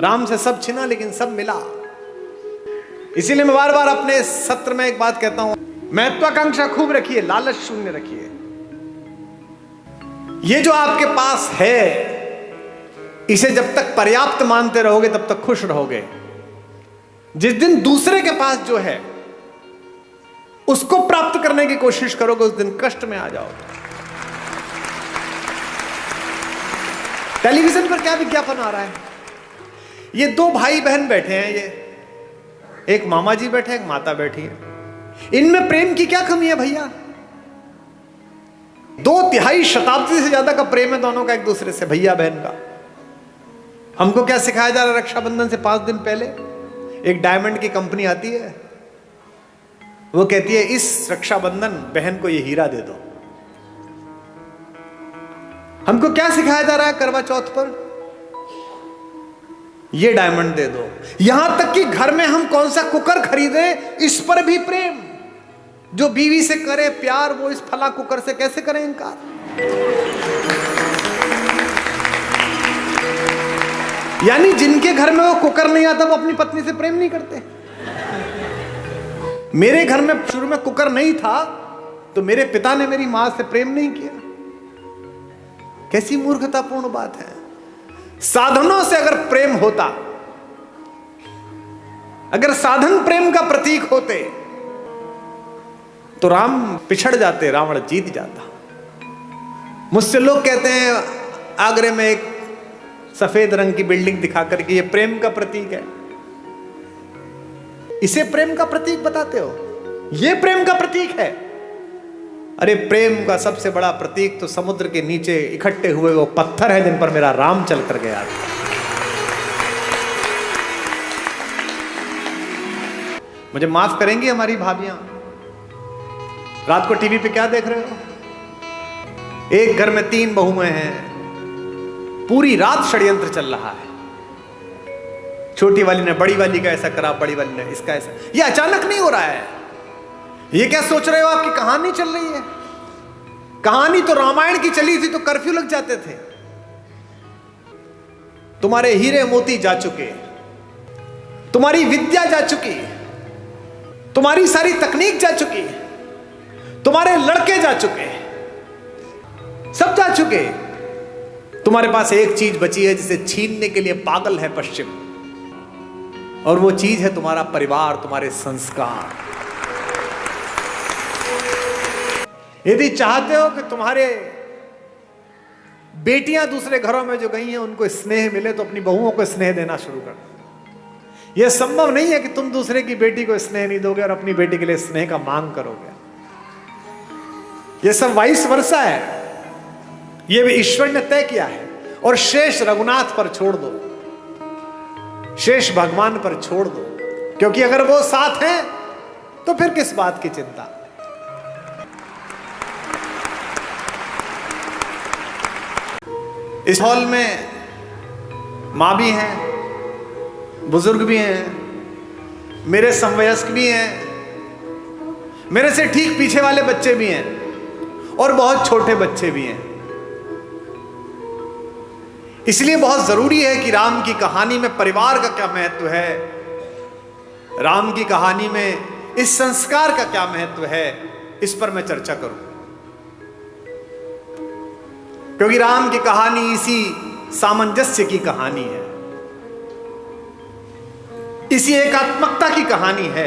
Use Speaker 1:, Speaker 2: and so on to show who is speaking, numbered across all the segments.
Speaker 1: राम से सब छिना लेकिन सब मिला। इसीलिए मैं बार बार अपने सत्र में एक बात कहता हूं, महत्वाकांक्षा खूब रखिए, लालच शून्य रखिए। ये जो आपके पास है इसे जब तक पर्याप्त मानते रहोगे तब तक खुश रहोगे। जिस दिन दूसरे के पास जो है उसको प्राप्त करने की कोशिश करोगे उस दिन कष्ट में आ जाओगे। टेलीविजन पर क्या विज्ञापन आ रहा है? ये दो भाई बहन बैठे हैं, ये एक मामा जी बैठे हैं, एक माता बैठी है। इनमें प्रेम की क्या कमी है भैया? 2 शताब्दी से ज्यादा का प्रेम है दोनों का एक दूसरे से, भैया बहन का। हमको क्या सिखाया जा रहा है? रक्षाबंधन से 5 दिन पहले एक डायमंड की कंपनी आती है, वो कहती है इस रक्षाबंधन बहन को ये हीरा दे दो। हमको क्या सिखाया जा रहा है करवा चौथ पर? ये डायमंड दे दो। यहां तक कि घर में हम कौन सा कुकर खरीदें इस पर भी प्रेम। जो बीवी से करे प्यार वो इस फला कुकर से कैसे करें इनकार? यानी जिनके घर में वो कुकर नहीं आता वो अपनी पत्नी से प्रेम नहीं करते। मेरे घर में शुरू में कुकर नहीं था तो मेरे पिता ने मेरी मां से प्रेम नहीं किया। कैसी मूर्खतापूर्ण बात है। साधनों से अगर प्रेम होता, अगर साधन प्रेम का प्रतीक होते तो राम पिछड़ जाते, रावण जीत जाता। मुझसे लोग कहते हैं आगरे में एक सफेद रंग की बिल्डिंग दिखा करके ये प्रेम का प्रतीक है। इसे प्रेम का प्रतीक बताते हो? ये प्रेम का प्रतीक है? अरे प्रेम का सबसे बड़ा प्रतीक तो समुद्र के नीचे इकट्ठे हुए वो पत्थर है जिन पर मेरा राम चल कर गया। मुझे माफ करेंगी हमारी भाभियां, रात को टीवी पे क्या देख रहे हो? एक घर में 3 बहुएं हैं, पूरी रात षड्यंत्र चल रहा है। छोटी वाली ने बड़ी वाली का ऐसा करा, बड़ी वाली ने इसका ऐसा। ये अचानक नहीं हो रहा है। ये क्या सोच रहे हो? आपकी कहानी चल रही है। कहानी तो रामायण की चली थी तो कर्फ्यू लग जाते थे। तुम्हारे हीरे मोती जा चुके, तुम्हारी विद्या जा चुकी, तुम्हारी सारी तकनीक जा चुकी, तुम्हारे लड़के जा चुके, सब जा चुके। तुम्हारे पास एक चीज बची है जिसे छीनने के लिए पागल है पश्चिम, और वो चीज है तुम्हारा परिवार, तुम्हारे संस्कार। यदि चाहते हो कि तुम्हारे बेटियां दूसरे घरों में जो गई हैं उनको स्नेह मिले तो अपनी बहुओं को स्नेह देना शुरू कर। यह संभव नहीं है कि तुम दूसरे की बेटी को स्नेह नहीं दोगे और अपनी बेटी के लिए स्नेह का मांग करोगे। यह सब वाइस वर्सा है। यह भी ईश्वर ने तय किया है। और शेष रघुनाथ पर छोड़ दो, शेष भगवान पर छोड़ दो, क्योंकि अगर वो साथ हैं तो फिर किस बात की चिंता। इस हॉल में मां भी हैं, बुजुर्ग भी हैं, मेरे समवयस्क भी हैं, मेरे से ठीक पीछे वाले बच्चे भी हैं और बहुत छोटे बच्चे भी हैं। इसलिए बहुत जरूरी है कि राम की कहानी में परिवार का क्या महत्व है, राम की कहानी में इस संस्कार का क्या महत्व है, इस पर मैं चर्चा करूं। क्योंकि राम की कहानी इसी सामंजस्य की कहानी है, इसी एकात्मकता की कहानी है।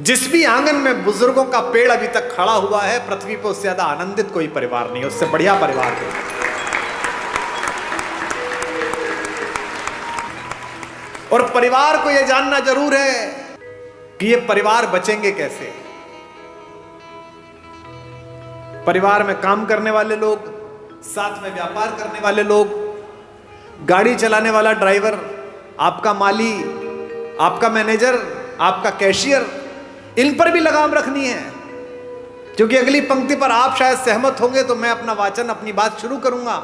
Speaker 1: जिस भी आंगन में बुजुर्गों का पेड़ अभी तक खड़ा हुआ है, पृथ्वी पर उससे ज्यादा आनंदित कोई परिवार नहीं है, उससे बढ़िया परिवार कोई। और परिवार को यह जानना जरूर है कि ये परिवार बचेंगे कैसे। परिवार में काम करने वाले लोग, साथ में व्यापार करने वाले लोग, गाड़ी चलाने वाला ड्राइवर, आपका माली, आपका मैनेजर, आपका कैशियर, इन पर भी लगाम रखनी है। क्योंकि अगली पंक्ति पर आप शायद सहमत होंगे तो मैं अपना वाचन, अपनी बात शुरू करूंगा।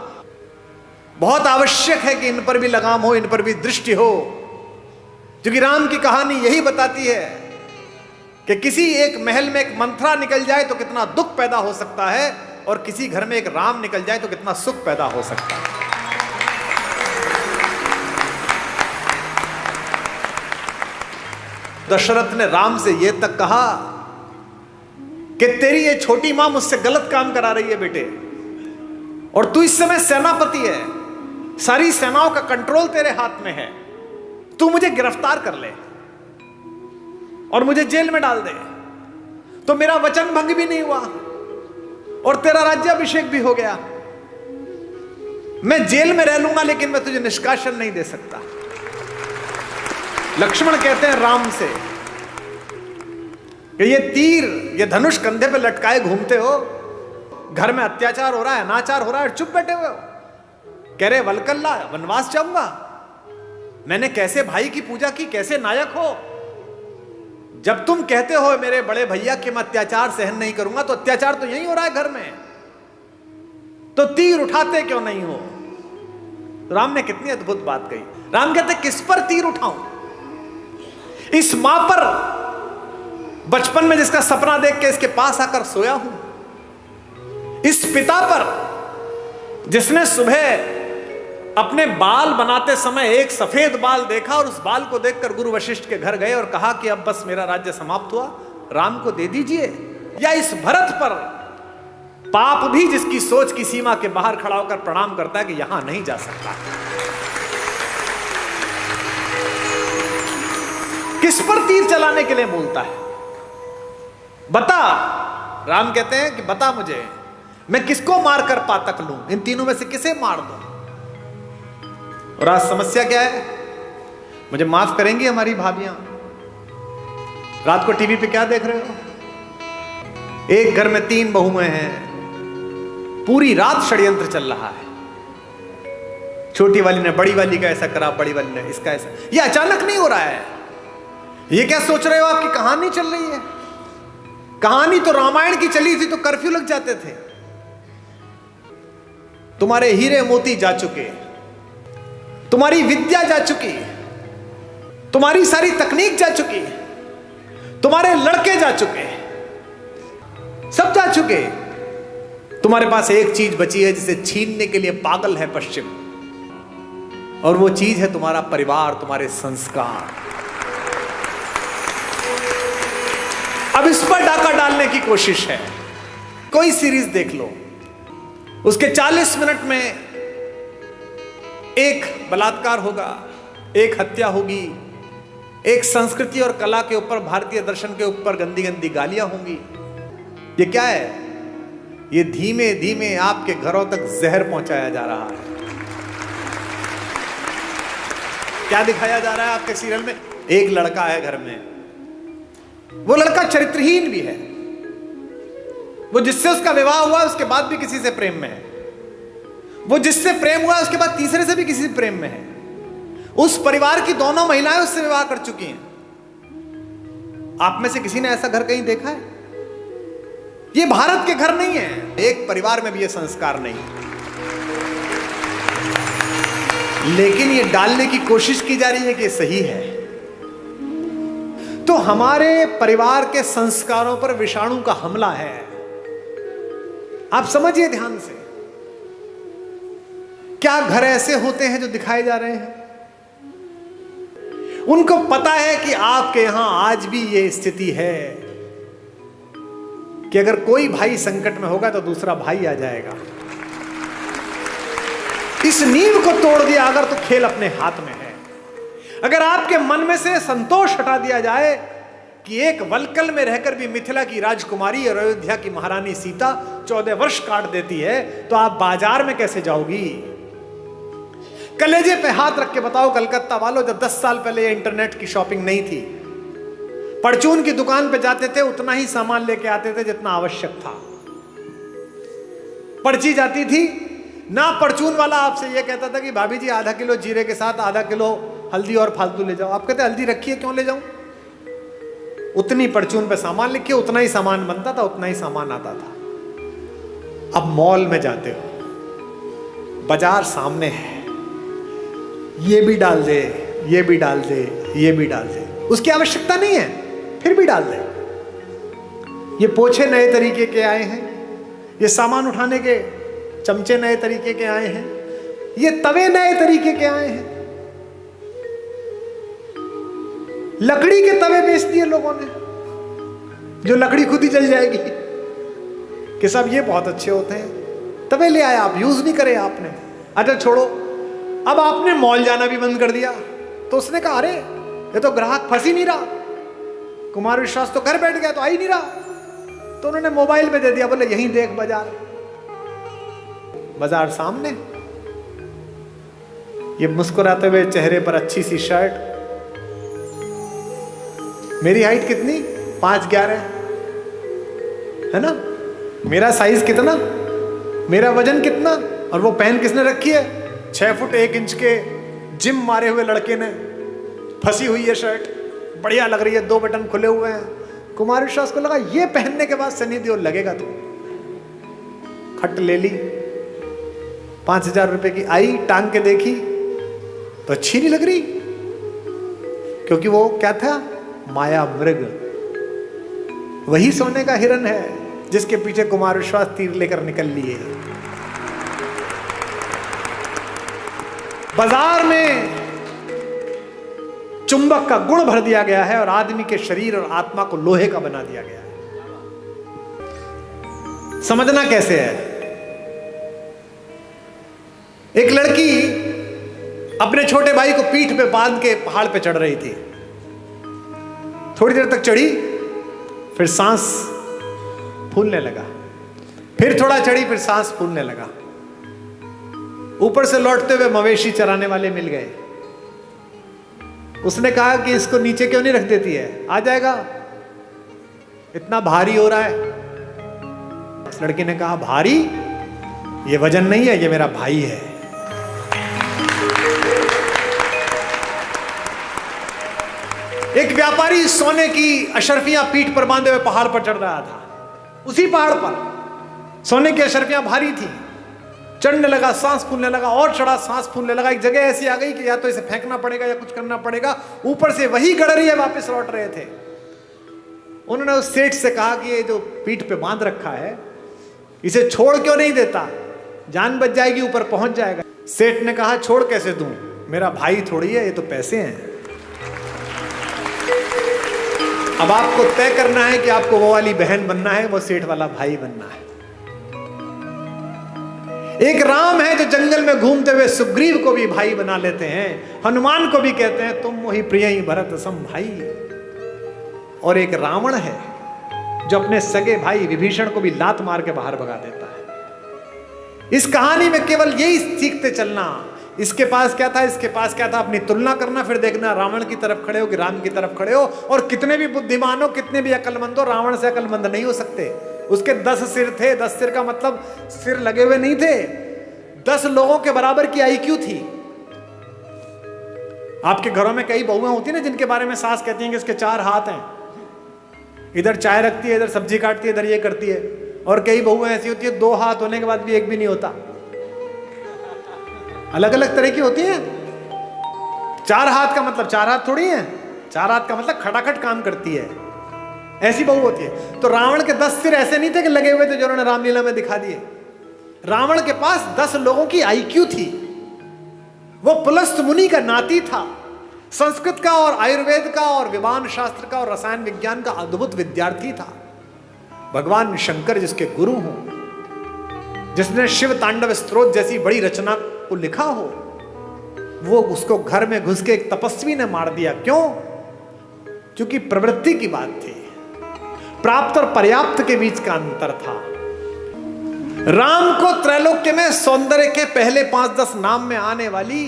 Speaker 1: बहुत आवश्यक है कि इन पर भी लगाम हो, इन पर भी दृष्टि हो। क्योंकि राम की कहानी यही बताती है कि किसी एक महल में एक मंथरा निकल जाए तो कितना दुख पैदा हो सकता है, और किसी घर में एक राम निकल जाए तो कितना सुख पैदा हो सकता है। दशरथ ने राम से यह तक कहा कि तेरी ये छोटी मां मुझसे गलत काम करा रही है बेटे, और तू इस समय सेनापति है, सारी सेनाओं का कंट्रोल तेरे हाथ में है, तू मुझे गिरफ्तार कर ले और मुझे जेल में डाल दे तो मेरा वचन भंग भी नहीं हुआ और तेरा राज्याभिषेक भी हो गया। मैं जेल में रह लूंगा लेकिन मैं तुझे निष्कासन नहीं दे सकता। लक्ष्मण कहते हैं राम से कि ये तीर, ये धनुष कंधे पे लटकाए घूमते हो, घर में अत्याचार हो रहा है, अनाचार हो रहा है, चुप बैठे हुए हो। कह रहे वलकल्ला, वनवास जाऊंगा, मैंने कैसे भाई की पूजा की, कैसे नायक हो। जब तुम कहते हो मेरे बड़े भैया कि मैं अत्याचार सहन नहीं करूंगा, तो अत्याचार तो यही हो रहा है घर में, तो तीर उठाते क्यों नहीं हो। राम ने कितनी अद्भुत बात कही। राम कहते किस पर तीर उठाऊं, इस मां पर बचपन में जिसका सपना देख के इसके पास आकर सोया हूं, इस पिता पर जिसने सुबह अपने बाल बनाते समय एक सफेद बाल देखा और उस बाल को देखकर गुरु वशिष्ठ के घर गए और कहा कि अब बस मेरा राज्य समाप्त हुआ, राम को दे दीजिए। या इस भरत पर, पाप भी जिसकी सोच की सीमा के बाहर खड़ा होकर प्रणाम करता है कि यहां नहीं जा सकता। किस पर तीर चलाने के लिए बोलता है, बता। राम कहते हैं कि बता मुझे, मैं किसको मारकर पातक लूं, इन तीनों में से किसे मार दूं। और आज समस्या क्या है, मुझे माफ करेंगी हमारी भाभियां, रात को टीवी पे क्या देख रहे हो, एक घर में 3 बहुएं हैं, पूरी रात षड्यंत्र चल रहा है। छोटी वाली ने बड़ी वाली का ऐसा करा, बड़ी वाली ने इसका ऐसा। ये अचानक नहीं हो रहा है। ये क्या सोच रहे हो, आपकी कहानी चल रही है। कहानी तो रामायण की चली थी तो कर्फ्यू लग जाते थे। तुम्हारे हीरे मोती जा चुके, तुम्हारी विद्या जा चुकी, तुम्हारी सारी तकनीक जा चुकी, तुम्हारे लड़के जा चुके, सब जा चुके। तुम्हारे पास एक चीज बची है जिसे छीनने के लिए पागल है पश्चिम, और वो चीज है तुम्हारा परिवार, तुम्हारे संस्कार। अब इस पर डाका डालने की कोशिश है। कोई सीरीज देख लो, उसके 40 मिनट में एक बलात्कार होगा, एक हत्या होगी, एक संस्कृति और कला के ऊपर, भारतीय दर्शन के ऊपर गंदी गंदी गालियां होंगी। ये क्या है, ये धीमे धीमे आपके घरों तक जहर पहुंचाया जा रहा है। क्या दिखाया जा रहा है आपके सीरियल में, एक लड़का है घर में, वो लड़का चरित्रहीन भी है, वो जिससे उसका विवाह हुआ उसके बाद भी किसी से प्रेम में है, वो जिससे प्रेम हुआ उसके बाद तीसरे से भी किसी से प्रेम में है। उस परिवार की दोनों महिलाएं उससे विवाह कर चुकी हैं। आप में से किसी ने ऐसा घर कहीं देखा है? ये भारत के घर नहीं है, एक परिवार में भी ये संस्कार नहीं, लेकिन ये डालने की कोशिश की जा रही है कि ये सही है। तो हमारे परिवार के संस्कारों पर विषाणु का हमला है। आप समझिए ध्यान से, क्या घर ऐसे होते हैं जो दिखाए जा रहे हैं? उनको पता है कि आपके यहां आज भी ये स्थिति है कि अगर कोई भाई संकट में होगा तो दूसरा भाई आ जाएगा। इस नींव को तोड़ दिया अगर तो खेल अपने हाथ में है। अगर आपके मन में से संतोष हटा दिया जाए कि एक वलकल में रहकर भी मिथिला की राजकुमारी और अयोध्या की महारानी सीता 14 वर्ष काट देती है, तो आप बाजार में कैसे जाओगी? कलेजे पे हाथ रख के बताओ कलकत्ता वालों, जब 10 साल पहले इंटरनेट की शॉपिंग नहीं थी, परचून की दुकान पे जाते थे, उतना ही सामान लेके आते थे जितना आवश्यक था। पर्ची जाती थी ना, परचून वाला आपसे यह कहता था कि भाभी जी आधा किलो जीरे के साथ आधा किलो हल्दी और फालतू ले जाओ। आप कहते हल्दी रखी है, क्यों ले जाऊं? उतनी परचून पे सामान लिखिए, उतना ही सामान बनता था, उतना ही सामान आता था। अब मॉल में जाते हो, बाजार सामने है, ये भी डाल दे, ये भी डाल दे, ये भी डाल दे, उसकी आवश्यकता नहीं है फिर भी डाल दे। ये पोछे नए तरीके के आए हैं, ये सामान उठाने के चमचे नए तरीके के आए हैं, ये तवे नए तरीके के आए हैं। लकड़ी के तवे बेच दिए लोगों ने, जो लकड़ी खुद ही जल जाएगी, कि सब ये बहुत अच्छे होते हैं। तवे ले आया, आप यूज नहीं करे आपने। अच्छा छोड़ो, अब आपने मॉल जाना भी बंद कर दिया, तो उसने कहा अरे ये तो ग्राहक फंस ही नहीं रहा, कुमार विश्वास तो घर बैठ गया, तो आ ही नहीं रहा, तो उन्होंने मोबाइल पे दे दिया, बोले यहीं देख बाजार। बाजार सामने, ये मुस्कुराते हुए चेहरे पर अच्छी सी शर्ट, मेरी हाइट कितनी 5'11" है ना, मेरा साइज कितना, मेरा वजन कितना, और वो पहन किसने रखी है, 6 फुट 1 इंच के जिम मारे हुए लड़के ने, फंसी हुई है शर्ट, बढ़िया लग रही है, 2 बटन खुले हुए हैं। कुमार विश्वास को लगा ये पहनने के बाद सनी देओल लगेगा, तो खट ले ली, 5000 रुपए की आई, टांग के देखी तो अच्छी नहीं लग रही, क्योंकि वो क्या था, माया मृग, वही सोने का हिरन है जिसके पीछे कुमार विश्वास तीर लेकर निकल लिए। बाजार में चुंबक का गुण भर दिया गया है और आदमी के शरीर और आत्मा को लोहे का बना दिया गया है। समझना कैसे है, एक लड़की अपने छोटे भाई को पीठ पे बांध के पहाड़ पे चढ़ रही थी, थोड़ी देर तक चढ़ी, फिर सांस फूलने लगा, फिर थोड़ा चढ़ी, फिर सांस फूलने लगा। ऊपर से लौटते हुए मवेशी चराने वाले मिल गए, उसने कहा कि इसको नीचे क्यों नहीं रख देती है, आ जाएगा, इतना भारी हो रहा है। उस लड़की ने कहा भारी, ये वजन नहीं है, ये मेरा भाई है। एक व्यापारी सोने की अशर्फियां पीठ पर बांधे हुए पहाड़ पर चढ़ रहा था, उसी पहाड़ पर सोने की अशर्फियां भारी थी, चढ़ने लगा, सांस फूलने लगा, और चढ़ा, सांस फूलने लगा। एक जगह ऐसी आ गई कि या तो इसे फेंकना पड़ेगा या कुछ करना पड़ेगा, ऊपर से वही गडरिया वापस लौट रहे थे। उन्होंने उस सेठ से कहा कि ये जो पीठ पे बांध रखा है, इसे छोड़ क्यों नहीं देता, जान बच जाएगी, ऊपर पहुंच जाएगा। सेठ ने कहा छोड़ कैसे दूं, मेरा भाई थोड़ी है, ये तो पैसे हैं। अब आपको तय करना है कि आपको वो वाली बहन बनना है, वो सेठ वाला भाई बनना है। एक राम है जो जंगल में घूमते हुए सुग्रीव को भी भाई बना लेते हैं, हनुमान को भी कहते हैं तुम मोहि प्रिय ही भरत सम भाई। और एक रावण है जो अपने सगे भाई विभीषण को भी लात मार के बाहर भगा देता है। इस कहानी में केवल यही सीखते चलना, इसके पास क्या था, इसके पास क्या था, अपनी तुलना करना, फिर देखना रावण की तरफ खड़े हो कि राम की तरफ खड़े हो। और कितने भी बुद्धिमान हो, कितने भी अक्लमंद हो, रावण से अक्लमंद नहीं हो सकते। उसके 10 सिर थे, 10 सिर का मतलब सिर लगे हुए नहीं थे, 10 लोगों के बराबर की आईक्यू थी। आपके घरों में कई बहुएं होती है ना, जिनके बारे में सास कहती हैं कि इसके 4 हाथ हैं, इधर चाय रखती है, इधर सब्जी काटती है, इधर ये करती है। और कई बहुएं ऐसी होती है 2 हाथ होने के बाद भी एक भी नहीं होता, अलग अलग तरह की होती हैं। 4 हाथ का मतलब 4 हाथ थोड़ी है, 4 हाथ का मतलब खटाखट काम करती है, ऐसी बहू होती है। तो रावण के 10 सिर ऐसे नहीं थे कि लगे हुए थे जो उन्होंने रामलीला में दिखा दिए। रावण के पास 10 लोगों की आईक्यू थी, वो पुलस्त मुनि का नाती था, संस्कृत का और आयुर्वेद का और विमान शास्त्र का और रसायन विज्ञान का अद्भुत विद्यार्थी था। भगवान शंकर जिसके गुरु हों, जिसने शिव तांडव स्तोत्र जैसी बड़ी रचना को लिखा हो, वो उसको घर में घुस के एक तपस्वी ने मार दिया। क्यों? क्योंकि प्रवृत्ति की बात थी, प्राप्त और पर्याप्त के बीच का अंतर था। राम को त्रैलोक्य में सौंदर्य के पहले 5-10 नाम में आने वाली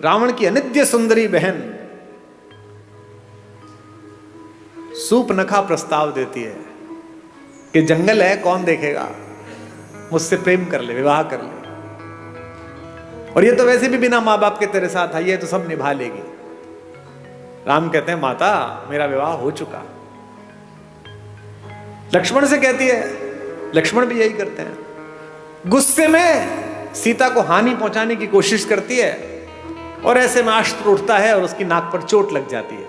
Speaker 1: रावण की अनित्य सुंदरी बहन सूपनखा प्रस्ताव देती है कि जंगल है, कौन देखेगा, मुझसे प्रेम कर ले, विवाह कर ले, और ये तो वैसे भी बिना माँ बाप के तेरे साथ आई है, तो सब निभा लेगी। राम कहते हैं माता मेरा विवाह हो चुका। लक्ष्मण से कहती है, लक्ष्मण भी यही करते हैं, गुस्से में सीता को हानि पहुंचाने की कोशिश करती है और ऐसे में अस्त्र उठता है और उसकी नाक पर चोट लग जाती है,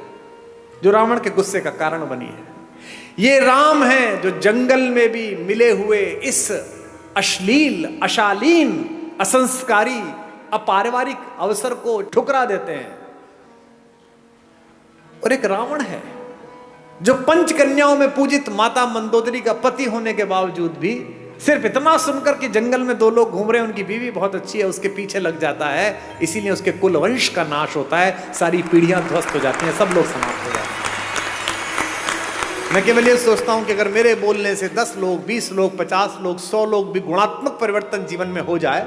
Speaker 1: जो रावण के गुस्से का कारण बनी है। ये राम है जो जंगल में भी मिले हुए इस अश्लील, अशालीन, असंस्कारी, अपारिवारिक अवसर को ठुकरा देते हैं। और एक रावण है जो पंच कन्याओं में पूजित माता मंदोदरी का पति होने के बावजूद भी सिर्फ इतना सुनकर कि जंगल में दो लोग घूम रहे हैं, उनकी बीवी बहुत अच्छी है, उसके पीछे लग जाता है। इसीलिए उसके कुल वंश का नाश होता है, सारी पीढ़ियां ध्वस्त हो जाती हैं, सब लोग समाप्त हो जाते हैं। मैं केवल ये सोचता हूं कि अगर मेरे बोलने से 10 लोग, 20 लोग, 50 लोग, 100 लोग भी गुणात्मक परिवर्तन जीवन में हो जाए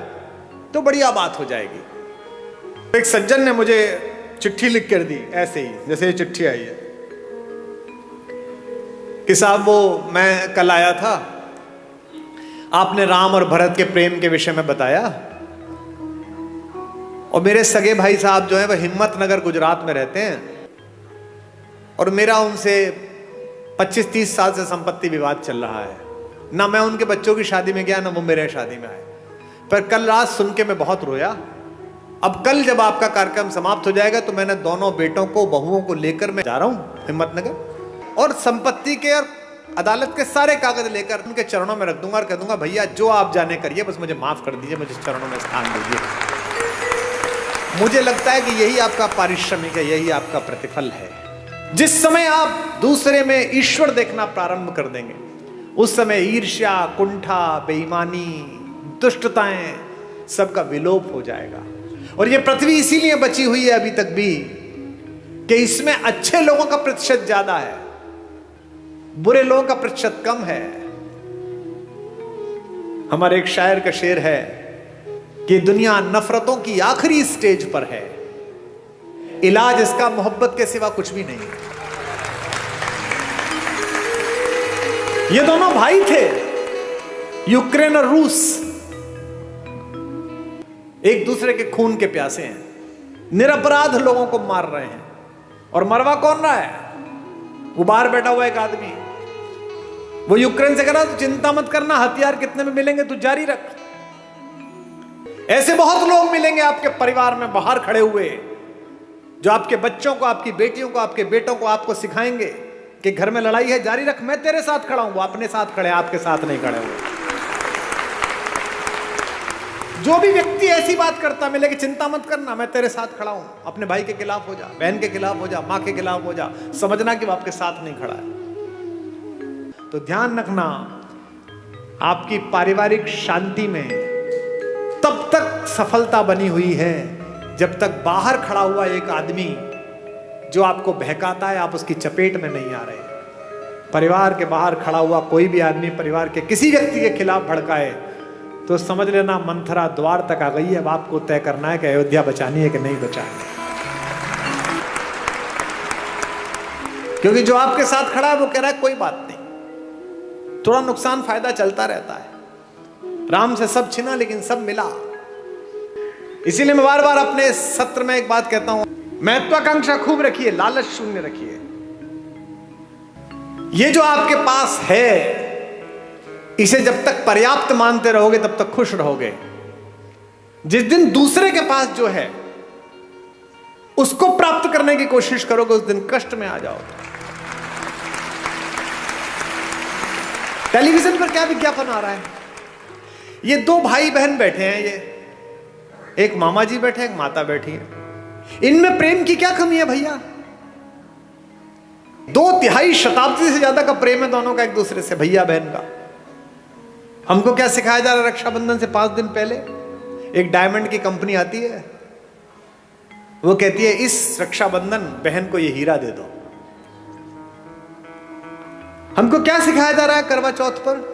Speaker 1: तो बढ़िया बात हो जाएगी। एक सज्जन ने मुझे चिट्ठी लिख कर दी, ऐसे ही जैसे ये चिट्ठी आई है कि साहब वो मैं कल आया था, आपने राम और भरत के प्रेम के विषय में बताया, और मेरे सगे भाई साहब जो है वह हिम्मतनगर गुजरात में रहते हैं, और मेरा उनसे 25-30 साल से संपत्ति विवाद चल रहा है। ना मैं उनके बच्चों की शादी में गया, ना वो मेरे शादी में आए, पर कल रात सुन के मैं बहुत रोया। अब कल जब आपका कार्यक्रम समाप्त हो जाएगा तो मैंने दोनों बेटों को, बहुओं को लेकर मैं जा रहा हूं हिम्मतनगर, और संपत्ति के और अदालत के सारे कागज लेकर उनके चरणों में रख दूंगा और कह दूंगा भैया जो आप जाने करिए, बस मुझे माफ कर दीजिए, मुझे चरणों में स्थान दीजिए। मुझे लगता है कि यही आपका पारिश्रमिक है, यही आपका प्रतिफल है। जिस समय आप दूसरे में ईश्वर देखना प्रारंभ कर देंगे, उस समय ईर्ष्या, कुंठा, बेईमानी, दुष्टताएं सबका विलोप हो जाएगा। और ये पृथ्वी इसीलिए बची हुई है अभी तक भी कि इसमें अच्छे लोगों का प्रतिशत ज्यादा है, बुरे लोगों का प्रतिशत कम है। हमारे एक शायर का शेर है कि दुनिया नफरतों की आखिरी स्टेज पर है, इलाज इसका मोहब्बत के सिवा कुछ भी नहीं है। ये दोनों भाई थे, यूक्रेन और रूस, एक दूसरे के खून के प्यासे हैं, निरपराध लोगों को मार रहे हैं। और मरवा कौन रहा है? वो बाहर बैठा हुआ एक आदमी, वो यूक्रेन से कह रहा चिंता मत करना, हथियार कितने में मिलेंगे तू जारी रख। ऐसे बहुत लोग मिलेंगे आपके परिवार में बाहर खड़े हुए, जो आपके बच्चों को, आपकी बेटियों को, आपके बेटों को आपको सिखाएंगे कि घर में लड़ाई है, जारी रख, मैं तेरे साथ खड़ा हूं। वो अपने साथ खड़े, आपके साथ नहीं खड़े हुए। जो भी व्यक्ति ऐसी बात करता मिले कि चिंता मत करना, मैं तेरे साथ खड़ा हूं, अपने भाई के खिलाफ हो जा, बहन के खिलाफ हो जा, मां के खिलाफ हो जा, समझना कि वो आपके साथ नहीं खड़ा है। तो ध्यान रखना, आपकी पारिवारिक शांति में तब तक सफलता बनी हुई है जब तक बाहर खड़ा हुआ एक आदमी जो आपको बहकाता है, आप उसकी चपेट में नहीं आ रहे। परिवार के बाहर खड़ा हुआ कोई भी आदमी परिवार के किसी व्यक्ति के खिलाफ भड़काए तो समझ लेना मंथरा द्वार तक आ गई है। अब आपको तय करना है कि अयोध्या बचानी है कि नहीं बचानी। क्योंकि जो आपके साथ खड़ा है वो कह रहा है कोई बात नहीं, थोड़ा नुकसान फायदा चलता रहता है, राम से सब छिना लेकिन सब मिला। इसीलिए मैं बार बार अपने सत्र में एक बात कहता हूं, महत्वाकांक्षा खूब रखिए, लालच शून्य रखिए। ये जो आपके पास है इसे जब तक पर्याप्त मानते रहोगे तब तक खुश रहोगे। जिस दिन दूसरे के पास जो है उसको प्राप्त करने की कोशिश करोगे उस दिन कष्ट में आ जाओगे। टेलीविजन पर क्या विज्ञापन आ रहा है? ये दो भाई बहन बैठे हैं, ये एक मामा जी बैठे हैं, एक माता बैठी है। इनमें प्रेम की क्या कमी है भैया? 2 शताब्दी से ज्यादा का प्रेम है दोनों का एक दूसरे से, भैया बहन का। हमको क्या सिखाया जा रहा है? रक्षाबंधन से 5 दिन पहले एक डायमंड की कंपनी आती है, वो कहती है इस रक्षाबंधन बहन को ये हीरा दे दो। हमको क्या सिखाया जा रहा है करवा चौथ पर?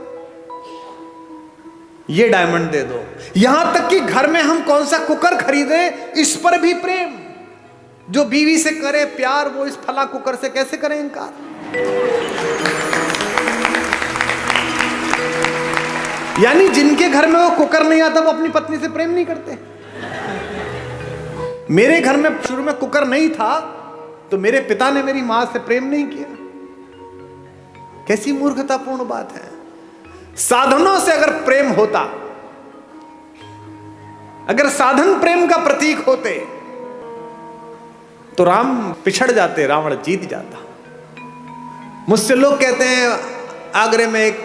Speaker 1: ये डायमंड दे दो। यहां तक कि घर में हम कौन सा कुकर खरीदे इस पर भी प्रेम। जो बीवी से करे प्यार वो इस फला कुकर से कैसे करे इनकार? यानी जिनके घर में वो कुकर नहीं आता वो अपनी पत्नी से प्रेम नहीं करते। मेरे घर में शुरू में कुकर नहीं था तो मेरे पिता ने मेरी मां से प्रेम नहीं किया। कैसी मूर्खतापूर्ण बात है। साधनों से अगर प्रेम होता, अगर साधन प्रेम का प्रतीक होते तो राम पिछड़ जाते, रावण जीत जाता। मुझसे लोग कहते हैं आगरे में एक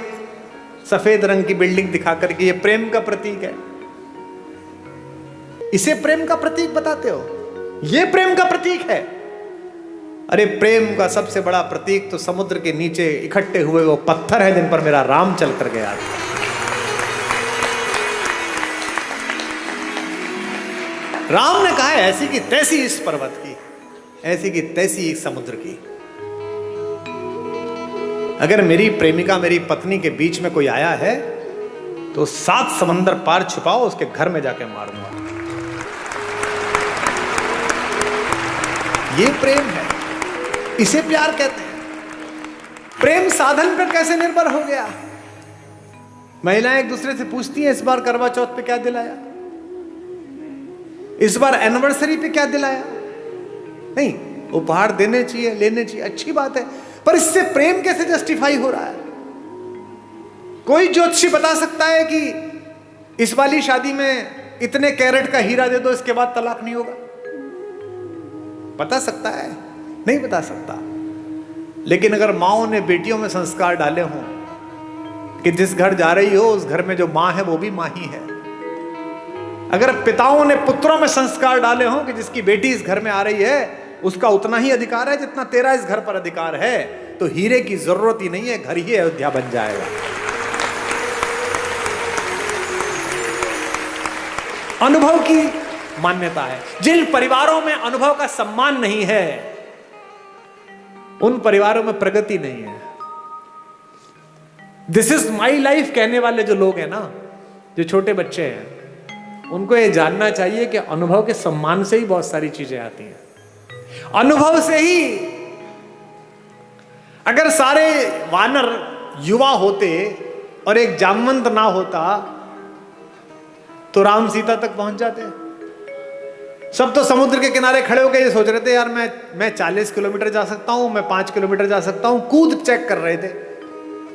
Speaker 1: सफेद रंग की बिल्डिंग दिखाकर के ये प्रेम का प्रतीक है। इसे प्रेम का प्रतीक बताते हो? ये प्रेम का प्रतीक है? अरे प्रेम का सबसे बड़ा प्रतीक तो समुद्र के नीचे इकट्ठे हुए वो पत्थर है जिन पर मेरा राम चल कर गया था। राम ने कहा है ऐसी की तैसी इस पर्वत की, ऐसी की तैसी इस समुद्र की। अगर मेरी प्रेमिका मेरी पत्नी के बीच में कोई आया है तो 7 समंदर पार छुपाओ, उसके घर में जाके मारूंगा। ये प्रेम है, इसे प्यार कहते हैं। प्रेम साधन पर कैसे निर्भर हो गया? महिलाएं एक दूसरे से पूछती हैं इस बार करवा चौथ पे क्या दिलाया, इस बार एनिवर्सरी पे क्या दिलाया। नहीं, उपहार देने चाहिए, लेने चाहिए, अच्छी बात है, पर इससे प्रेम कैसे जस्टिफाई हो रहा है? कोई ज्योतिषी बता सकता है कि इस वाली शादी में इतने कैरेट का हीरा दे दो, इसके बाद तलाक नहीं होगा? बता सकता है? नहीं बता सकता। लेकिन अगर माओ ने बेटियों में संस्कार डाले हों कि जिस घर जा रही हो उस घर में जो मां है वो भी मां ही है, अगर पिताओं ने पुत्रों में संस्कार डाले हों कि जिसकी बेटी इस घर में आ रही है उसका उतना ही अधिकार है जितना तेरा इस घर पर अधिकार है, तो हीरे की जरूरत ही नहीं है, घर ही अयोध्या बन जाएगा। अनुभव की मान्यता है। जिन परिवारों में अनुभव का सम्मान नहीं है उन परिवारों में प्रगति नहीं है। दिस इज माई लाइफ कहने वाले जो लोग हैं ना, जो छोटे बच्चे हैं, उनको ये जानना चाहिए कि अनुभव के सम्मान से ही बहुत सारी चीजें आती हैं। अनुभव से ही अगर सारे वानर युवा होते और एक जामवंत ना होता तो राम सीता तक पहुंच जाते। सब तो समुद्र के किनारे खड़े होकर ये सोच रहे थे यार मैं 40 किलोमीटर जा सकता हूं, मैं 5 किलोमीटर जा सकता हूं, कूद चेक कर रहे थे।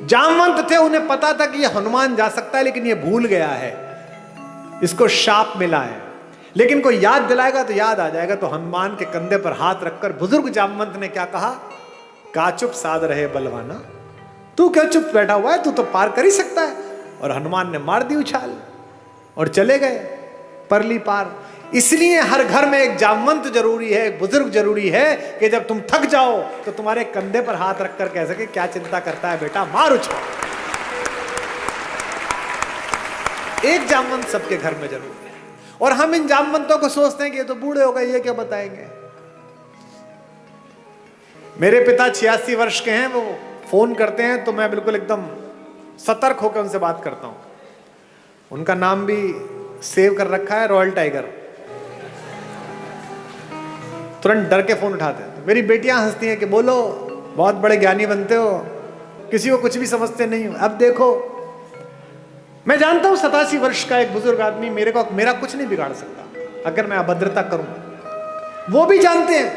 Speaker 1: जामवंत थे, उन्हें पता था कि ये हनुमान जा सकता है, लेकिन ये भूल गया है, इसको शाप मिला है। लेकिन कोई याद दिलाएगा तो याद आ जाएगा। तो हनुमान के कंधे पर हाथ रखकर बुजुर्ग जामवंत ने क्या कहा? का चुप साध रहे बलवाना, तू क्या चुप बैठा हुआ है, तू तो पार कर ही सकता है। और हनुमान ने मार दी उछाल और चले गए परली पार। इसलिए हर घर में एक जामवंत जरूरी है, एक बुजुर्ग जरूरी है कि जब तुम थक जाओ तो तुम्हारे कंधे पर हाथ रखकर कह सके क्या चिंता करता है बेटा, मार उछाल। एक जामवंत सबके घर में जरूरी है। और हम इन जामवंतों को सोचते हैं कि ये तो बूढ़े हो गए, ये क्या बताएंगे। मेरे पिता 86 वर्ष के हैं, वो फोन करते हैं तो मैं बिल्कुल एकदम सतर्क होकर उनसे बात करता हूं। उनका नाम भी सेव कर रखा है, रॉयल टाइगर। तुरंत डर के फोन उठाते हैं। मेरी बेटियां हंसती हैं कि बोलो, बहुत बड़े ज्ञानी बनते हो, किसी को कुछ भी समझते नहीं हो। अब देखो, मैं जानता हूं 87 वर्ष का एक बुजुर्ग आदमी मेरा कुछ नहीं बिगाड़ सकता अगर मैं अभद्रता करूं, वो भी जानते हैं।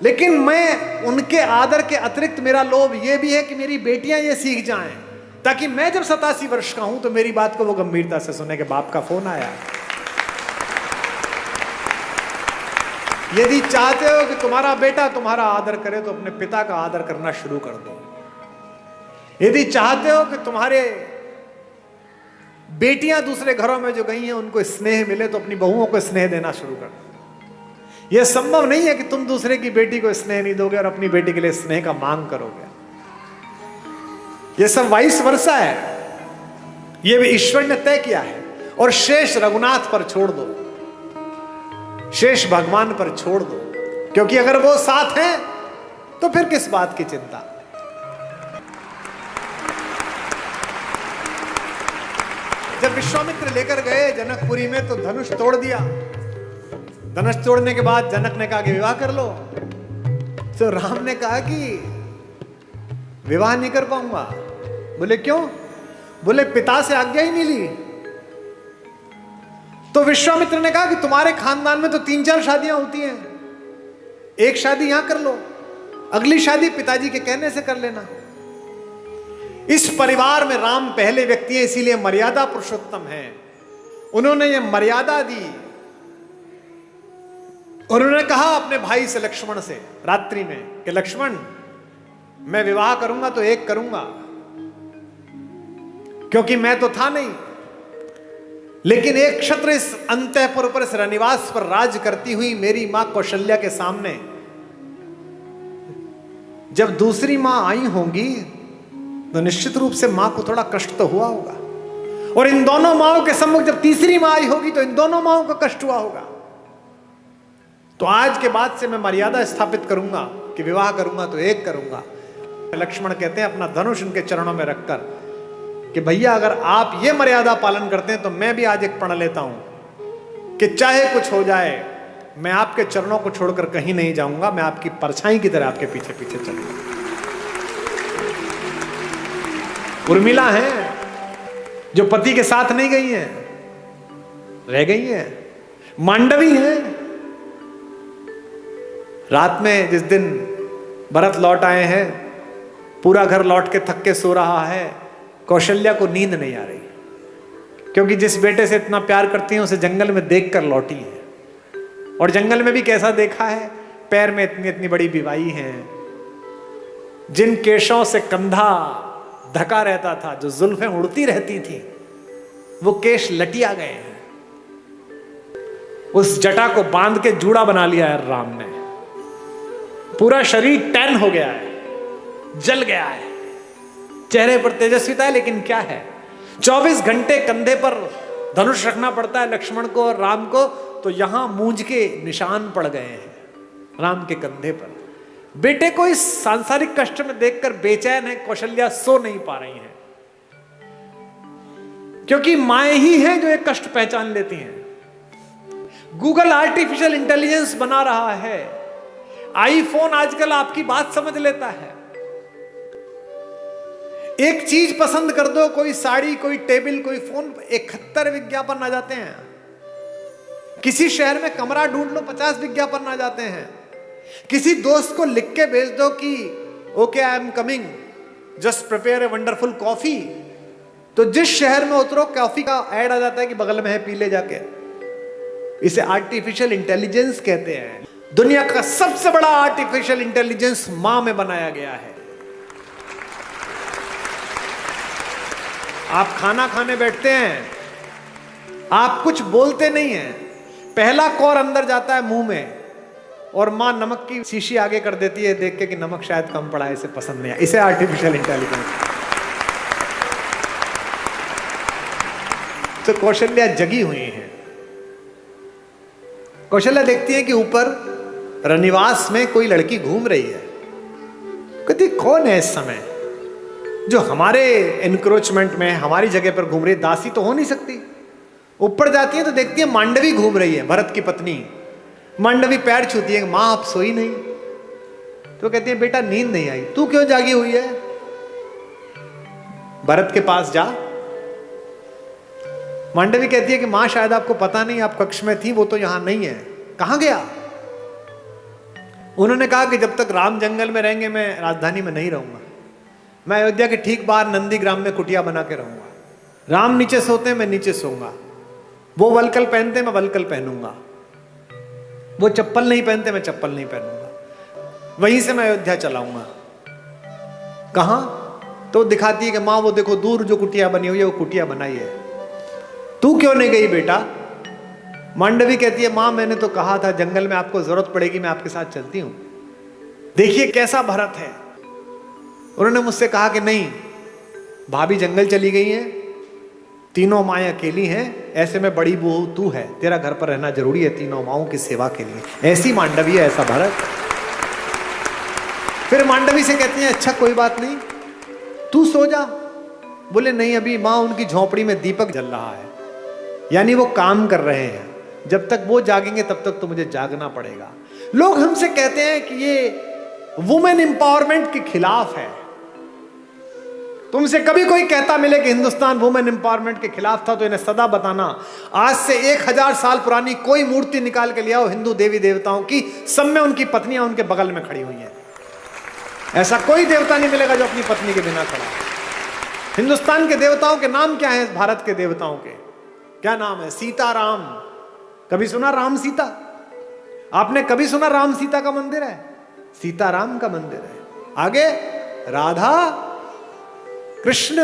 Speaker 1: लेकिन मैं उनके आदर के अतिरिक्त मेरा लोभ ये भी है कि मेरी बेटियां ये सीख जाएं, ताकि मैं जब 87 वर्ष का हूं तो मेरी बात को वो गंभीरता से सुने कि बाप का फोन आया। यदि चाहते हो कि तुम्हारा बेटा तुम्हारा आदर करे तो अपने पिता का आदर करना शुरू कर दो। यदि चाहते हो कि तुम्हारे बेटियां दूसरे घरों में जो गई हैं उनको स्नेह मिले तो अपनी बहुओं को स्नेह देना शुरू कर दो। यह संभव नहीं है कि तुम दूसरे की बेटी को स्नेह नहीं दोगे और अपनी बेटी के लिए स्नेह का मांग करोगे। यह सब वाइस वर्सा है, यह भी ईश्वर ने तय किया है। और शेष रघुनाथ पर छोड़ दो, शेष भगवान पर छोड़ दो, क्योंकि अगर वो साथ हैं तो फिर किस बात की चिंता। जब विश्वामित्र लेकर गए जनकपुरी में तो धनुष तोड़ दिया। धनुष तोड़ने के बाद जनक ने कहा कि विवाह कर लो। तो राम ने कहा कि विवाह नहीं कर पाऊंगा। बोले क्यों? बोले पिता से आज्ञा ही नहीं ली। तो विश्वामित्र ने कहा कि तुम्हारे खानदान में तो 3-4 शादियां होती हैं, एक शादी यहां कर लो, अगली शादी पिताजी के कहने से कर लेना। इस परिवार में राम पहले व्यक्ति है, इसीलिए मर्यादा पुरुषोत्तम है। उन्होंने ये मर्यादा दी। और उन्होंने कहा अपने भाई से, लक्ष्मण से, रात्रि में कि लक्ष्मण, मैं विवाह करूंगा तो एक करूंगा, क्योंकि मैं तो था नहीं, लेकिन एक क्षत्र इस अंतःपुर पर, इस रनिवास पर राज करती हुई मेरी मां कौशल्या के सामने जब दूसरी मां आई होंगी तो निश्चित रूप से मां को थोड़ा कष्ट तो हुआ होगा, और इन दोनों माओं के सम्मुख जब तीसरी मां आई होगी तो इन दोनों माओं को कष्ट हुआ होगा। तो आज के बाद से मैं मर्यादा स्थापित करूंगा कि विवाह करूंगा तो एक करूंगा। लक्ष्मण कहते हैं अपना धनुष उनके चरणों में रखकर कि भैया अगर आप ये मर्यादा पालन करते हैं तो मैं भी आज एक प्रण लेता हूं कि चाहे कुछ हो जाए मैं आपके चरणों को छोड़कर कहीं नहीं जाऊंगा, मैं आपकी परछाई की तरह आपके पीछे पीछे चलूंगा। उर्मिला है जो पति के साथ नहीं गई है, रह गई है। मांडवी है, रात में जिस दिन भरत लौट आए हैं, पूरा घर लौट के थक के सो रहा है, कौशल्या को नींद नहीं आ रही, क्योंकि जिस बेटे से इतना प्यार करती हैं उसे जंगल में देखकर लौटी है। और जंगल में भी कैसा देखा है, पैर में इतनी इतनी बड़ी बिवाई है, जिन केशों से कंधा ढका रहता था, जो जुल्फें उड़ती रहती थी, वो केश लटिया गए हैं। उस जटा को बांध के जूड़ा बना लिया है राम ने। पूरा शरीर टैन हो गया है, जल गया है, चेहरे पर तेजस्विता है, लेकिन क्या है 24 घंटे कंधे पर धनुष रखना पड़ता है लक्ष्मण को और राम को, तो यहां मूंज के निशान पड़ गए हैं राम के कंधे पर। बेटे को इस सांसारिक कष्ट में देखकर बेचैन है कौशल्या, सो नहीं पा रही हैं, क्योंकि माएं ही हैं जो एक कष्ट पहचान लेती हैं। गूगल आर्टिफिशियल इंटेलिजेंस बना रहा है, आईफोन आजकल आपकी बात समझ लेता है। एक चीज पसंद कर दो, कोई साड़ी, कोई टेबल, कोई फोन, 71 विज्ञापन आ जाते हैं। किसी शहर में कमरा ढूंढ लो, 50 विज्ञापन आ जाते हैं। किसी दोस्त को लिख के भेज दो कि okay I am coming, just prepare a wonderful coffee, तो जिस शहर में उतरो कॉफी का ऐड आ जाता है कि बगल में है, पी ले जाके। इसे आर्टिफिशियल इंटेलिजेंस कहते हैं। दुनिया का सबसे बड़ा आर्टिफिशियल इंटेलिजेंस मां में बनाया गया है। आप खाना खाने बैठते हैं, आप कुछ बोलते नहीं हैं, पहला कौर अंदर जाता है मुंह में, और मां नमक की शीशी आगे कर देती है देख के कि नमक शायद कम पड़ा है, इसे पसंद नहीं है। इसे आर्टिफिशियल इंटेलिजेंस। तो कौशल्या जगी हुई है। कौशल्या देखती है कि ऊपर रनिवास में कोई लड़की घूम रही है। कहती कौन है इस समय जो हमारे एनक्रोचमेंट में हमारी जगह पर घूम रही है, दासी तो हो नहीं सकती। ऊपर जाती है तो देखती है मांडवी घूम रही है, भरत की पत्नी। मांडवी पैर छूती है, मां आप सोई नहीं? तो कहती है बेटा नींद नहीं आई। तू क्यों जागी हुई है? भरत के पास जा। मांडवी कहती है कि मां शायद आपको पता नहीं, आप कक्ष में थी, वो तो यहां नहीं है। कहां गया? उन्होंने कहा कि जब तक राम जंगल में रहेंगे मैं राजधानी में नहीं रहूंगा, मैं अयोध्या के ठीक बाहर नंदीग्राम में कुटिया बना के रहूंगा। राम नीचे सोते हैं, मैं नीचे सोऊंगा। वो वलकल पहनते, मैं वलकल पहनूंगा। वो चप्पल नहीं पहनते, मैं चप्पल नहीं पहनूंगा। वहीं से मैं अयोध्या चलाऊंगा। कहां? तो दिखाती है कि मां वो देखो दूर जो कुटिया बनी हुई है, वो कुटिया बनाई है। तू क्यों नहीं गई बेटा? मांडवी कहती है मां मैंने तो कहा था जंगल में आपको जरूरत पड़ेगी, मैं आपके साथ चलती हूं। देखिए कैसा भरत है। उन्होंने मुझसे कहा कि नहीं, भाभी जंगल चली गई है, तीनों माएं अकेली हैं, ऐसे में बड़ी बहू तू है, तेरा घर पर रहना जरूरी है तीनों माओं की सेवा के लिए। ऐसी मांडवी है, ऐसा भरत। फिर मांडवी से कहती है अच्छा कोई बात नहीं, तू सो जा। बोले नहीं, अभी मां उनकी झोपड़ी में दीपक जल रहा है, यानी वो काम कर रहे हैं। जब तक वो जागेंगे तब तक तो मुझे जागना पड़ेगा। लोग हमसे कहते हैं कि ये वुमेन एम्पावरमेंट के खिलाफ है। तुमसे कभी कोई कहता मिले कि हिंदुस्तान वुमेन एम्पावरमेंट के खिलाफ था तो इन्हें सदा बताना। आज से 1000 साल पुरानी कोई मूर्ति निकाल के लिया हो हिंदू देवी देवताओं की, सब में उनकी पत्नियां उनके बगल में खड़ी हुई हैं। ऐसा कोई देवता नहीं मिलेगा जो अपनी पत्नी के बिना खड़ा। हिंदुस्तान के देवताओं के नाम क्या है? भारत के देवताओं के क्या नाम है? सीता राम। कभी सुना राम सीता? आपने कभी सुना राम सीता का मंदिर है? सीताराम का मंदिर है। आगे राधा कृष्ण।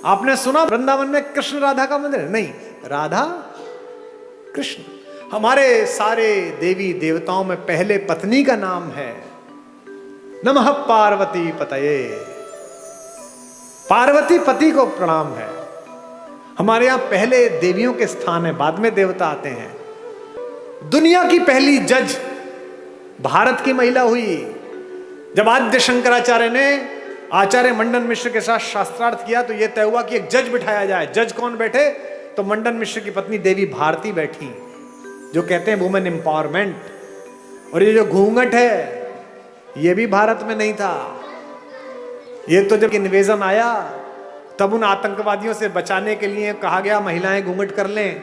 Speaker 1: आपने सुना वृंदावन में कृष्ण राधा का मंदिर है? नहीं, राधा कृष्ण। हमारे सारे देवी देवताओं में पहले पत्नी का नाम है नमः पार्वती पतये। पार्वती पति को प्रणाम है। हमारे यहां पहले देवियों के स्थान है, बाद में देवता आते हैं। दुनिया की पहली जज भारत की महिला हुई। जब आद्य शंकराचार्य ने आचार्य मंडन मिश्र के साथ शास्त्रार्थ किया तो यह तय हुआ कि एक जज बिठाया जाए। जज कौन बैठे? तो मंडन मिश्र की पत्नी देवी भारती बैठी, जो कहते हैं वुमेन एम्पावरमेंट। और ये जो घूंघट है ये भी भारत में नहीं था। ये तो जब इन्वेजन आया तब उन आतंकवादियों से बचाने के लिए कहा गया महिलाएं घूंघट कर लें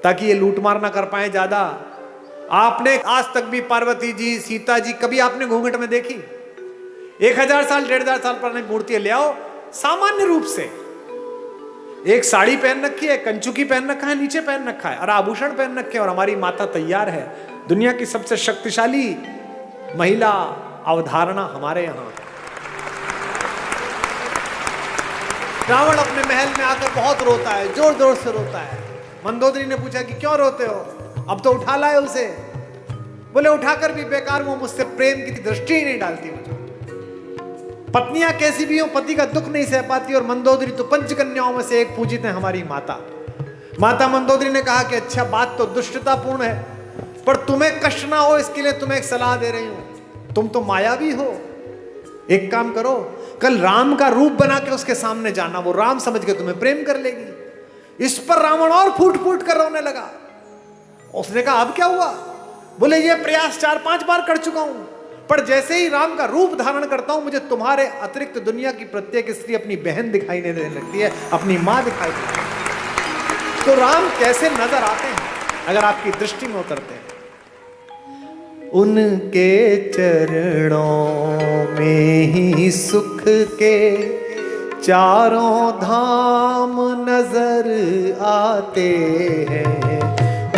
Speaker 1: ताकि ये लूटमार ना कर पाए ज्यादा। आपने आज तक भी पार्वती जी, सीता जी कभी आपने घूंघट में देखी? 1000 साल 1500 साल पुरानी मूर्तियां ले आओ, सामान्य रूप से एक साड़ी पहन रखी है, कंचुकी पहन रखा है, नीचे पहन रखा है और आभूषण पहन रखे, और हमारी माता तैयार है। दुनिया की सबसे शक्तिशाली महिला अवधारणा हमारे यहां। रावण अपने महल में आकर बहुत रोता है, जोर जोर से रोता है। मंदोदरी ने पूछा कि क्यों रोते हो? अब तो उठा लाए उसे। बोले उठाकर भी बेकार, वो मुझसे प्रेम की दृष्टि ही नहीं डालती मुझे। पत्नियां कैसी भी हो पति का दुख नहीं सह पाती, और मंदोदरी तो पंचकन्याओं में से एक पूजित है हमारी माता। माता मंदोदरी ने कहा कि अच्छा बात तो दुष्टतापूर्ण है, पर तुम्हें कष्ट ना हो इसके लिए तुम्हें एक सलाह दे रही हूं। तुम तो मायावी हो, एक काम करो, कल राम का रूप बना के उसके सामने जाना, वो राम समझ के तुम्हें प्रेम कर लेगी। इस पर रावण और फूट फूट कर रोने लगा। उसने कहा अब क्या हुआ? बोले ये प्रयास 4-5 बार कर चुका हूं, पर जैसे ही राम का रूप धारण करता हूं मुझे तुम्हारे अतिरिक्त दुनिया की प्रत्येक स्त्री अपनी बहन दिखाई देने लगती है, अपनी मां दिखाई देती है। तो राम कैसे नजर आते हैं अगर आपकी दृष्टि में उतरते हैं? उनके चरणों में ही सुख के चारों धाम नजर आते हैं।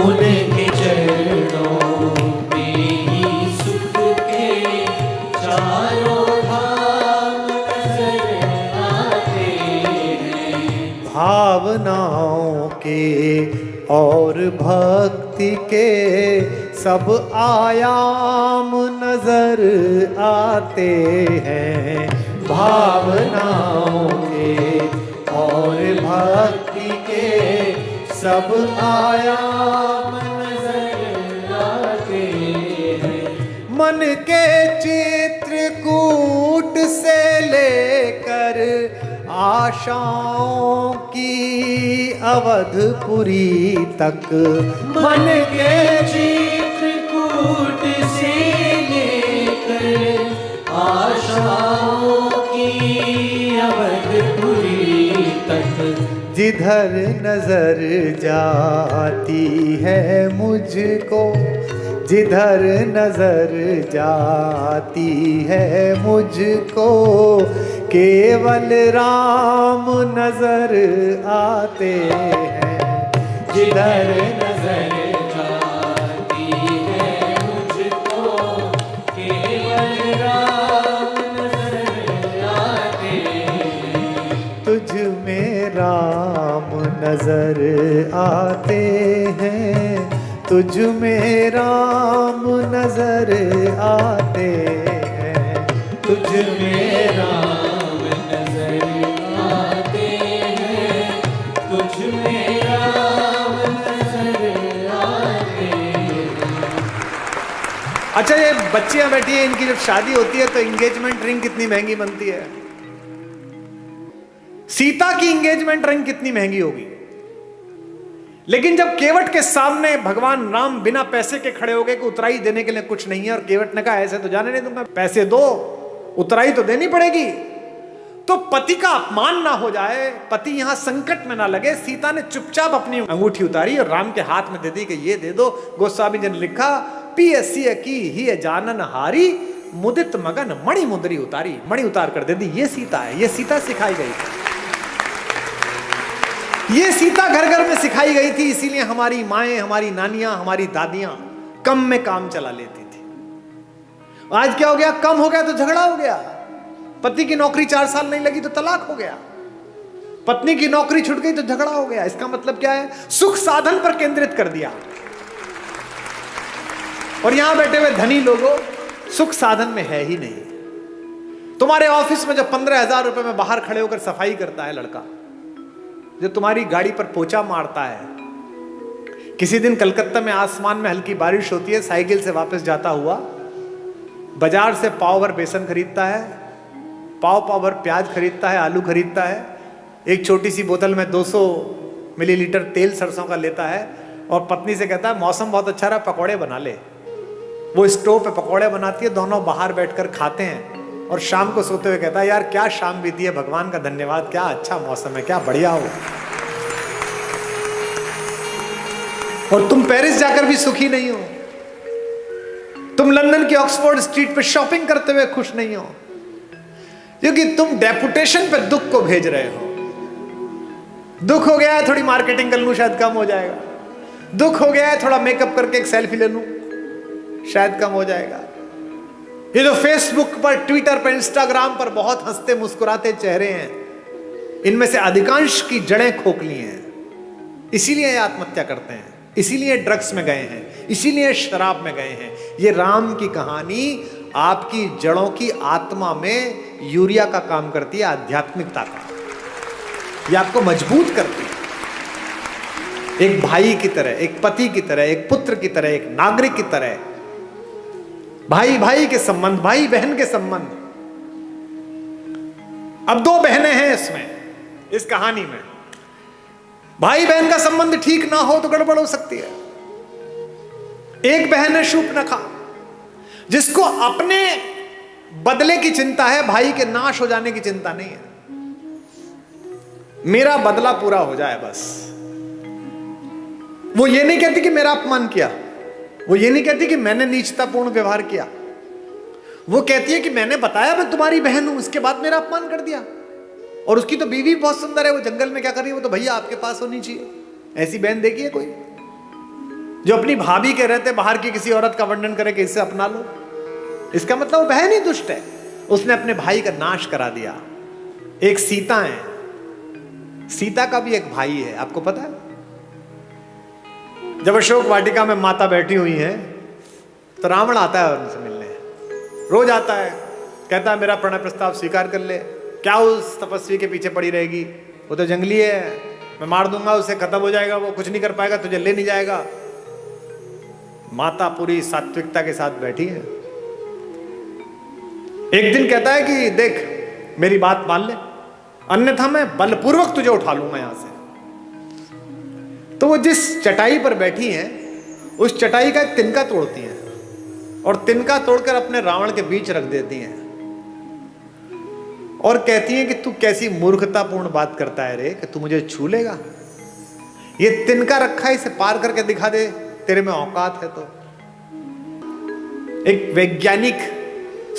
Speaker 2: उनके चरणों में ही सुख के चारों धाम नजर आते हैं।
Speaker 1: भावनाओं के और भक्ति के सब आयाम नजर आते हैं। भावनाओं के और भक्ति के सब आयाम नजर आते हैं। मन के चित्रकूट से लेकर आशाओं की अवधपुरी तक,
Speaker 2: मन के चित्रकूट से लेकर आशाओं की अवधपुरी तक,
Speaker 1: जिधर नजर जाती है मुझको, जिधर नजर जाती है मुझको, केवल राम नजर आते हैं।
Speaker 2: जिधर नजर जाती है मुझको, केवल राम नजर आते हैं।
Speaker 1: तुझ में राम नजर आते हैं, तुझ में राम नजर आते हैं।
Speaker 2: तुझ में राम नजर आते हैं, तुझ में राम नजर आते हैं।
Speaker 1: अच्छा ये बच्चियां बैठी है, इनकी जब शादी होती है तो एंगेजमेंट रिंग कितनी महंगी बनती है? सीता की एंगेजमेंट रिंग कितनी महंगी होगी? लेकिन जब केवट के सामने भगवान राम बिना पैसे के खड़े हो गए कि उतराई देने के लिए कुछ नहीं है, और केवट ने कहा ऐसे तो जाने नहीं दूंगा, पैसे दो, उतराई तो देनी पड़ेगी। तो पति का अपमान ना हो जाए, पति यहां संकट में ना लगे, सीता ने चुपचाप अपनी अंगूठी उतारी और राम के हाथ में दे दी कि ये दे दो। गोस्वामी जी ने लिखा, पियसिय की ही जानन हारी, मुदित मगन मणि मुद्री उतारी। मणि उतार कर दे दी। ये सीता है, ये सीता सिखाई गई थी, ये सीता घर घर में सिखाई गई थी। इसीलिए हमारी माएं, हमारी नानियां, हमारी दादियां कम में काम चला लेती थी। आज क्या हो गया? कम हो गया तो झगड़ा हो गया। पति की नौकरी 4 साल नहीं लगी तो तलाक हो गया, पत्नी की नौकरी छूट गई तो झगड़ा हो गया। इसका मतलब क्या है? सुख साधन पर केंद्रित कर दिया। और यहां बैठे हुए धनी लोगों सुख साधन में है ही नहीं। तुम्हारे ऑफिस में जब 15,000 रुपए में बाहर खड़े होकर सफाई करता है लड़का, जो तुम्हारी गाड़ी पर पोछा मारता है, किसी दिन कलकत्ता में आसमान में हल्की बारिश होती है, साइकिल से वापस जाता हुआ बाजार से पाव भर बेसन खरीदता है, पाव भर प्याज खरीदता है, आलू खरीदता है, एक छोटी सी बोतल में 200 मिलीलीटर तेल सरसों का लेता है और पत्नी से कहता है मौसम बहुत अच्छा रहा, पकौड़े बना ले। वो स्टोव पे पकौड़े बनाती है, दोनों बाहर बैठकर खाते हैं और शाम को सोते हुए कहता है यार क्या शाम बीती है, भगवान का धन्यवाद, क्या अच्छा मौसम है, क्या बढ़िया हो। और तुम पेरिस जाकर भी सुखी नहीं हो, तुम लंदन की ऑक्सफोर्ड स्ट्रीट पे शॉपिंग करते हुए खुश नहीं हो, क्योंकि तुम डेपुटेशन पे दुख को भेज रहे हो। दुख हो गया है थोड़ी मार्केटिंग कर लूं शायद कम हो जाएगा, दुख हो गया है थोड़ा मेकअप करके एक सेल्फी ले लूं शायद कम हो जाएगा। ये जो फेसबुक पर, ट्विटर पर, इंस्टाग्राम पर बहुत हंसते मुस्कुराते चेहरे हैं, इनमें से अधिकांश की जड़ें खोखली हैं, इसीलिए ये आत्महत्या करते हैं, इसीलिए ड्रग्स में गए हैं, इसीलिए शराब में गए हैं। ये राम की कहानी आपकी जड़ों की आत्मा में यूरिया का काम करती है, आध्यात्मिकता का। ये आपको मजबूत करती है, एक भाई की तरह, एक पति की तरह, एक पुत्र की तरह, एक नागरिक की तरह। भाई भाई के संबंध, भाई बहन के संबंध। अब 2 बहनें हैं इसमें, इस कहानी में। भाई बहन का संबंध ठीक ना हो तो गड़बड़ हो सकती है। एक बहन है शूर्पणखा, जिसको अपने बदले की चिंता है, भाई के नाश हो जाने की चिंता नहीं है। मेरा बदला पूरा हो जाए बस। वो ये नहीं कहती कि मेरा अपमान किया, वो ये नहीं कहती कि मैंने नीचतापूर्ण व्यवहार किया, वो कहती है कि मैंने बताया मैं तुम्हारी बहन हूं, इसके बाद मेरा अपमान कर दिया। और उसकी तो बीवी बहुत सुंदर है, वो जंगल में क्या कर रही है, वो तो भैया आपके पास होनी चाहिए। ऐसी बहन देखी है कोई जो अपनी भाभी के रहते बाहर की किसी औरत का वर्णन करे कि इसे अपना लो? इसका मतलब वो बहन ही दुष्ट है, उसने अपने भाई का नाश करा दिया। एक सीता है, सीता का भी एक भाई है, आपको पता है? जब अशोक वाटिका में माता बैठी हुई है तो रावण आता है उनसे मिलने, रोज आता है, कहता है मेरा प्रणय प्रस्ताव स्वीकार कर ले। क्या उस तपस्वी के पीछे पड़ी रहेगी, वो तो जंगली है, मैं मार दूंगा उसे, खत्म हो जाएगा, वो कुछ नहीं कर पाएगा, तुझे ले नहीं जाएगा। माता पूरी सात्विकता के साथ बैठी है। एक दिन कहता है कि देख मेरी बात मान ले, अन्यथा मैं बलपूर्वक तुझे उठा लूंगा यहां से। तो वो जिस चटाई पर बैठी हैं, उस चटाई का एक तिनका तोड़ती हैं और तिनका तोड़कर अपने रावण के बीच रख देती हैं और कहती हैं कि तू कैसी मूर्खतापूर्ण बात करता है रे, कि तू मुझे छू लेगा? ये तिनका रखा है, इसे पार करके दिखा दे, तेरे में औकात है तो। एक वैज्ञानिक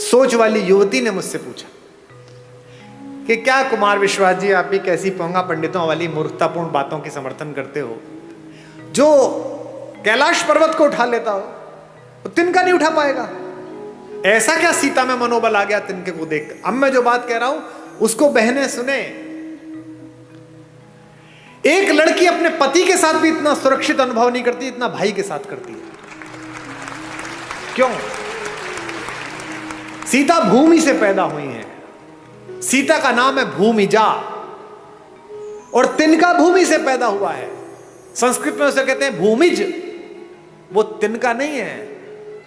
Speaker 1: सोच वाली युवती ने मुझसे पूछा कि क्या कुमार विश्वास जी आप भी कैसी पोंगा पंडितों वाली मूर्खतापूर्ण बातों की समर्थन करते हो? जो कैलाश पर्वत को उठा लेता हो तो तिनका नहीं उठा पाएगा। ऐसा क्या सीता में मनोबल आ गया तिनके को देख? अब मैं जो बात कह रहा हूं उसको बहनें सुने। एक लड़की अपने पति के साथ भी इतना सुरक्षित अनुभव नहीं करती इतना भाई के साथ करती है। क्यों? सीता भूमि से पैदा हुई है, सीता का नाम है भूमिजा, और तिनका भूमि से पैदा हुआ है। संस्कृत में उसे कहते हैं भूमिज। वो तिनका नहीं है,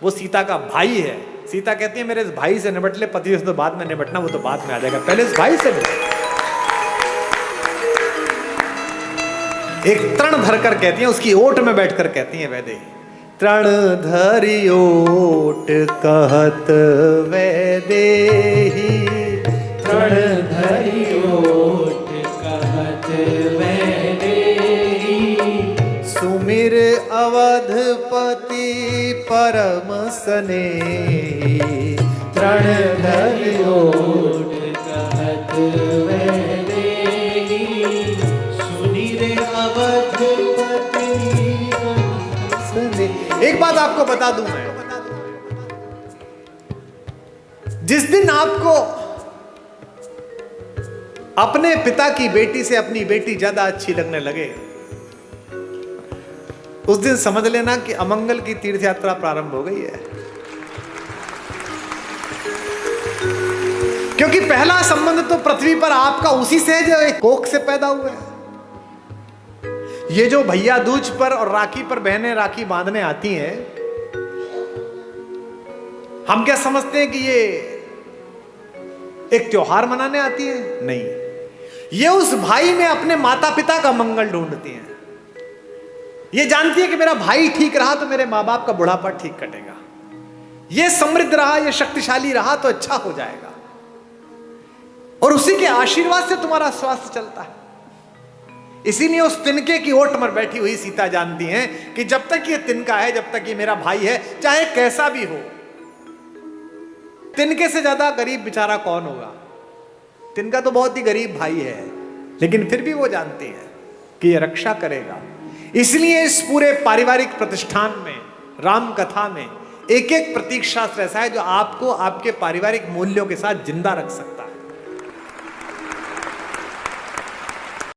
Speaker 1: वो सीता का भाई है। सीता कहती है मेरे इस भाई से निपट ले, पति से तो बाद में निपटना, वो तो बाद में आ जाएगा, पहले इस भाई से निपट। एक तृण धरकर कहती है, उसकी ओट में बैठकर कहती है वैदेही, तृण धरि ओट कहत वैदेही,
Speaker 2: तृण धरि ओट कहत वैदेही,
Speaker 1: सुमिर अवधपति परम स्नेही,
Speaker 2: तृण धरि ओट कहत वैदेही, सुनिर अवधपति परम स्नेही।
Speaker 1: एक बात आपको बता दूं मैं, जिस दिन आपको अपने पिता की बेटी से अपनी बेटी ज्यादा अच्छी लगने लगे, उस दिन समझ लेना कि अमंगल की तीर्थ यात्रा प्रारंभ हो गई है। क्योंकि पहला संबंध तो पृथ्वी पर आपका उसी से है जो एक कोख से पैदा हुआ है। ये जो भैया दूज पर और राखी पर बहनें राखी बांधने आती हैं, हम क्या समझते हैं कि ये एक त्योहार मनाने आती है? नहीं, ये उस भाई में अपने माता पिता का मंगल ढूंढती हैं। ये जानती है कि मेरा भाई ठीक रहा तो मेरे माँ बाप का बुढ़ापा ठीक कटेगा, ये समृद्ध रहा, ये शक्तिशाली रहा तो अच्छा हो जाएगा, और उसी के आशीर्वाद से तुम्हारा स्वास्थ्य चलता है। इसीलिए उस तिनके की ओट पर बैठी हुई सीता जानती हैं कि जब तक ये तिनका है, जब तक ये मेरा भाई है, चाहे कैसा भी हो, तिनके से ज्यादा गरीब बेचारा कौन होगा? तिनका तो बहुत ही गरीब भाई है, लेकिन फिर भी वो जानती है कि ये रक्षा करेगा। इसलिए इस पूरे पारिवारिक प्रतिष्ठान में, राम कथा में एक एक प्रतीक शास्त्र ऐसा है जो आपको आपके पारिवारिक मूल्यों के साथ जिंदा रख सकता है।